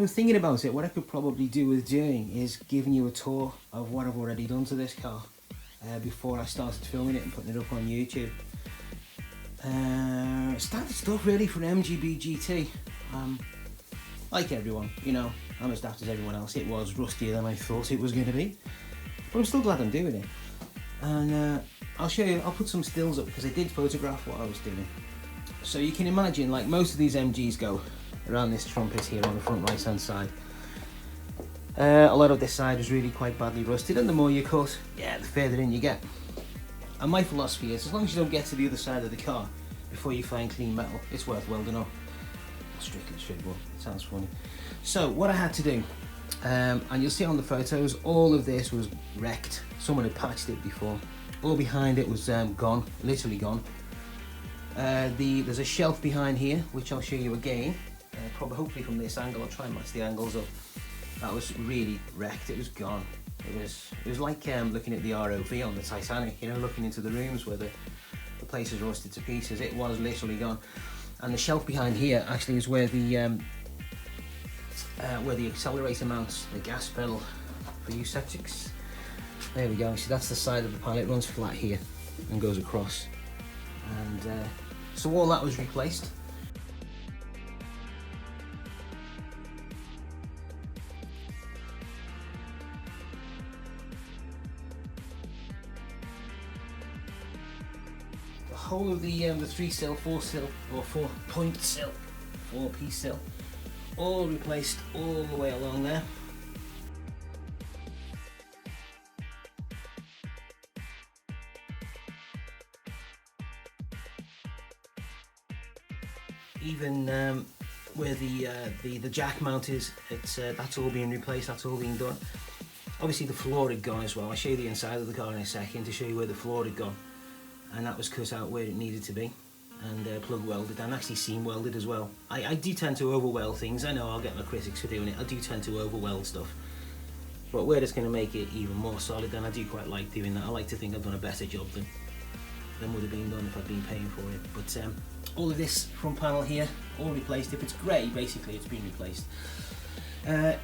thinking about it, what I could probably do with doing is giving you a tour of what I've already done to this car before I started filming it and putting it up on YouTube. Standard stuff really for an MGB GT. Like everyone, you know, I'm as daft as everyone else. It was rustier than I thought it was going to be, but I'm still glad I'm doing it. And I'll show you, I'll put some stills up because I did photograph what I was doing. So you can imagine, like most of these MGs go around this trumpet here on the front right hand side. A lot of this side is really quite badly rusted, and the more you cut, yeah, the further in you get. And my philosophy is, as long as you don't get to the other side of the car before you find clean metal, it's worth welding up. Strictly straightforward, it sounds funny. So what I had to do, and you'll see on the photos, all of this was wrecked. Someone had patched it before. All behind it was gone, literally gone. There's a shelf behind here, which I'll show you again. Probably, hopefully from this angle, I'll try and match the angles up. That was really wrecked, it was gone. It was like looking at the ROV on the Titanic, you know, looking into the rooms where the place is rusted to pieces. It was literally gone. And the shelf behind here actually is where the accelerator mounts, the gas pedal for you septics. There we go, see that's the side of the panel. It runs flat here and goes across. And so all that was replaced. The whole of the 3-sill, 4-sill, or 4-point sill, 4-piece sill, all replaced all the way along there. Even where the jack mount is, that's all being replaced, that's all being done. Obviously the floor had gone as well. I'll show you the inside of the car in a second to show you where the floor had gone. And that was cut out where it needed to be, and plug welded, and actually seam welded as well. I do tend to over weld things. I know I'll get my critics for doing it. I do tend to over weld stuff, but where it's going to make it even more solid, then I do quite like doing that. I like to think I've done a better job than would have been done if I'd been paying for it. But all of this front panel here, all replaced. If it's grey, basically it's been replaced.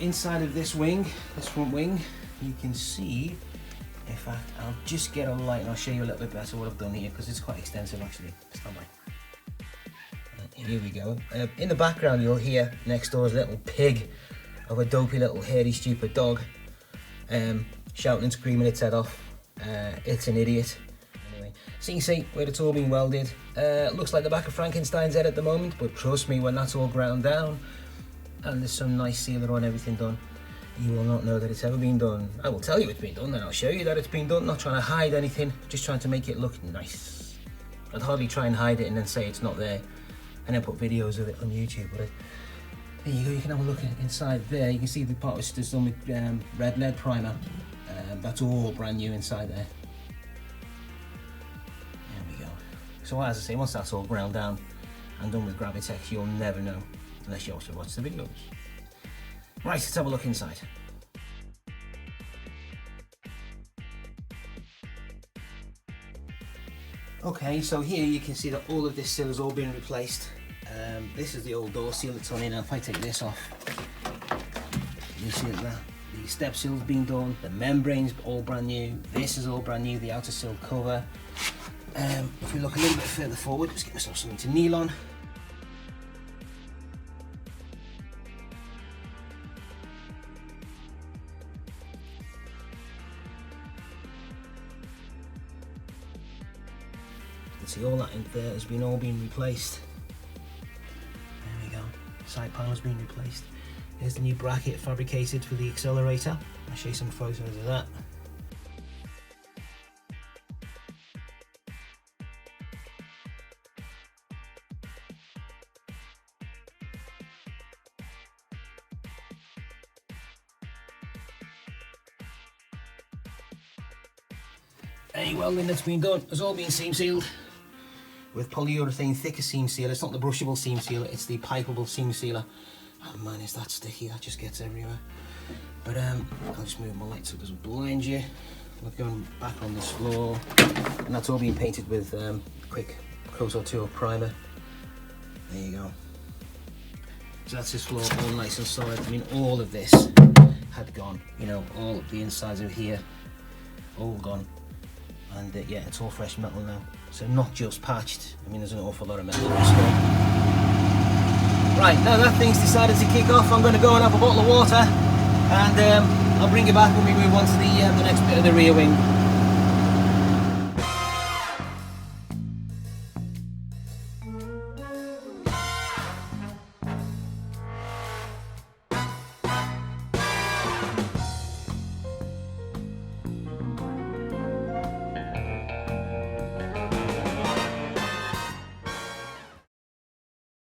Inside of this wing, this front wing, you can see, in fact, I'll just get a light and I'll show you a little bit better what I've done here, because it's quite extensive actually. Stand by. Here we go. In the background you'll hear next door's little pig of a dopey little hairy stupid dog shouting and screaming its head off. It's an idiot. Anyway, so you can see where it's all been welded. Looks like the back of Frankenstein's head at the moment, but trust me, when that's all ground down and there's some nice sealer on everything done, you will not know that it's ever been done. I will tell you it's been done, then I'll show you that it's been done. Not trying to hide anything, just trying to make it look nice. I'd hardly try and hide it and then say it's not there and then put videos of it on YouTube. But there you go, you can have a look inside there. You can see the part which is done with red lead primer. That's all brand new inside there. There we go. So as I say, once that's all ground down and done with Gravitex, you'll never know unless you also watch the videos. Right, let's have a look inside. Okay, so here you can see that all of this sill has all been replaced. This is the old door seal that's on here. Now if I take this off, you see that the step sill's been done, the membrane's all brand new, this is all brand new, the outer sill cover. If we look a little bit further forward, let's get myself something to kneel on. See, all that in there has been all been replaced. There we go. Side panel's been replaced. Here's the new bracket fabricated for the accelerator. I'll show you some photos of that. Any welding that's been done has all been seam sealed with polyurethane thicker seam sealer. It's not the brushable seam sealer, it's the pipeable seam sealer. Oh man, is that sticky, that just gets everywhere. But I'll just move my light so it doesn't blind you. We're going back on this floor, and that's all being painted with quick coat or two of primer. There you go. So that's this floor all nice and solid. I mean, all of this had gone, you know, all of the insides of here, all gone. And yeah, it's all fresh metal now. So not just patched. I mean, there's an awful lot of metal on this floor. Right, now that thing's decided to kick off, I'm going to go and have a bottle of water, and I'll bring you back when we move on to the next bit of the rear wing.